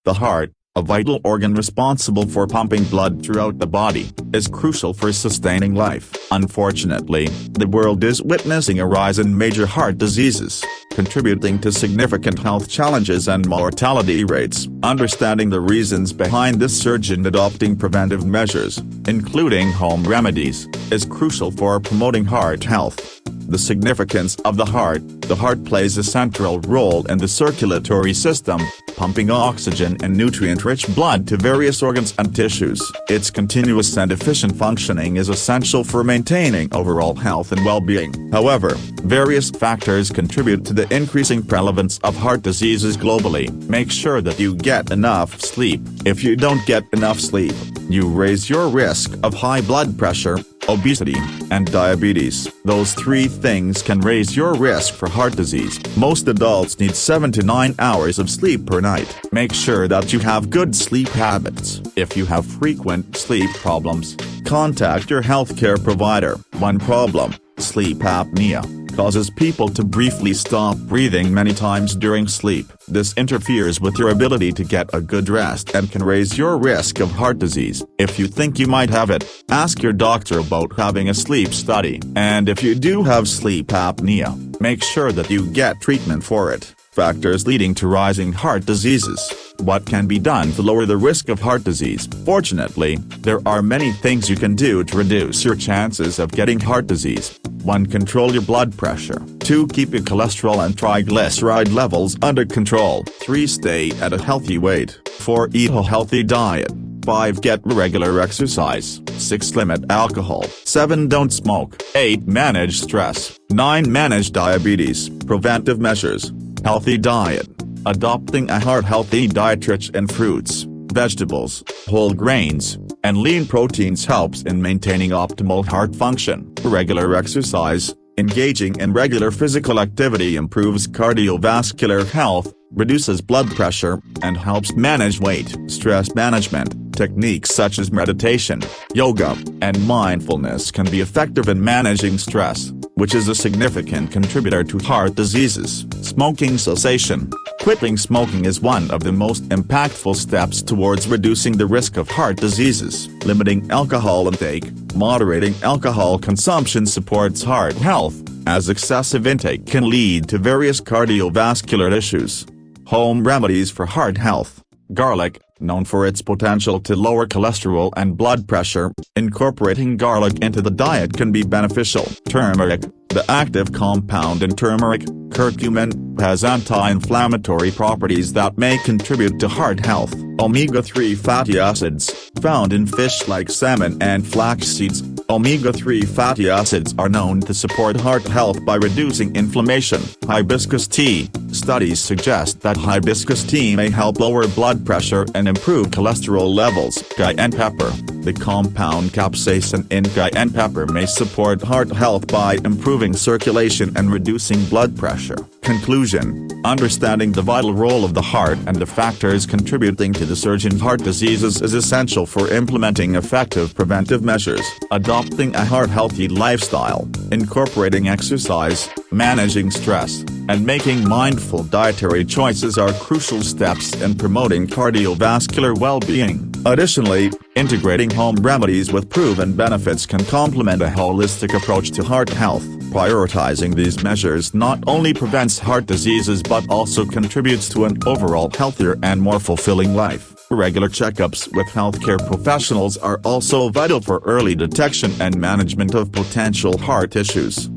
The heart, a vital organ responsible for pumping blood throughout the body, is crucial for sustaining life. Unfortunately, the world is witnessing a rise in major heart diseases, contributing to significant health challenges and mortality rates. Understanding the reasons behind this surge and adopting preventive measures, including home remedies, is crucial for promoting heart health. The significance of the heart plays a central role in the circulatory system, pumping oxygen and nutrient-rich blood to various organs and tissues. Its continuous and efficient functioning is essential for maintaining overall health and well-being. However, various factors contribute to the increasing prevalence of heart diseases globally. Make sure that you get enough sleep. If you don't get enough sleep, you raise your risk of high blood pressure, obesity, and diabetes. Those three things can raise your risk for heart disease. Most adults need 7 to 9 hours of sleep per night. Make sure that you have good sleep habits. If you have frequent sleep problems, contact your healthcare provider. One problem: sleep apnea causes people to briefly stop breathing many times during sleep. This interferes with your ability to get a good rest and can raise your risk of heart disease. If you think you might have it, ask your doctor about having a sleep study. And if you do have sleep apnea, make sure that you get treatment for it. Factors leading to rising heart diseases. What can be done to lower the risk of heart disease? Fortunately, there are many things you can do to reduce your chances of getting heart disease. 1. Control your blood pressure. 2. Keep your cholesterol and triglyceride levels under control. 3. Stay at a healthy weight. 4. Eat a healthy diet. 5. Get regular exercise. 6. Limit alcohol. 7. Don't smoke. 8. Manage stress. 9. Manage diabetes. Preventive measures. Healthy diet. Adopting a heart-healthy diet rich in fruits, vegetables, whole grains, and lean proteins helps in maintaining optimal heart function. Regular exercise. Engaging in regular physical activity improves cardiovascular health, reduces blood pressure, and helps manage weight. Stress management. Techniques such as meditation, yoga, and mindfulness can be effective in managing stress, which is a significant contributor to heart diseases. Smoking cessation. Quitting smoking is one of the most impactful steps towards reducing the risk of heart diseases. Limiting alcohol intake. Moderating alcohol consumption supports heart health, as excessive intake can lead to various cardiovascular issues. Home remedies for heart health. Garlic, known for its potential to lower cholesterol and blood pressure, incorporating garlic into the diet can be beneficial. Turmeric. The active compound in turmeric, curcumin, has anti-inflammatory properties that may contribute to heart health. Omega-3 fatty acids, found in fish like salmon and flax seeds. Omega-3 fatty acids are known to support heart health by reducing inflammation. Hibiscus tea. Studies suggest that hibiscus tea may help lower blood pressure and improve cholesterol levels. Cayenne pepper. The compound capsaicin in cayenne pepper may support heart health by improving circulation and reducing blood pressure. Conclusion. Understanding the vital role of the heart and the factors contributing to the surge in heart diseases is essential for implementing effective preventive measures. Adopting a heart-healthy lifestyle, incorporating exercise, managing stress, and making mindful dietary choices are crucial steps in promoting cardiovascular well-being. Additionally, integrating home remedies with proven benefits can complement a holistic approach to heart health. Prioritizing these measures not only prevents heart diseases but also contributes to an overall healthier and more fulfilling life. Regular checkups with healthcare professionals are also vital for early detection and management of potential heart issues.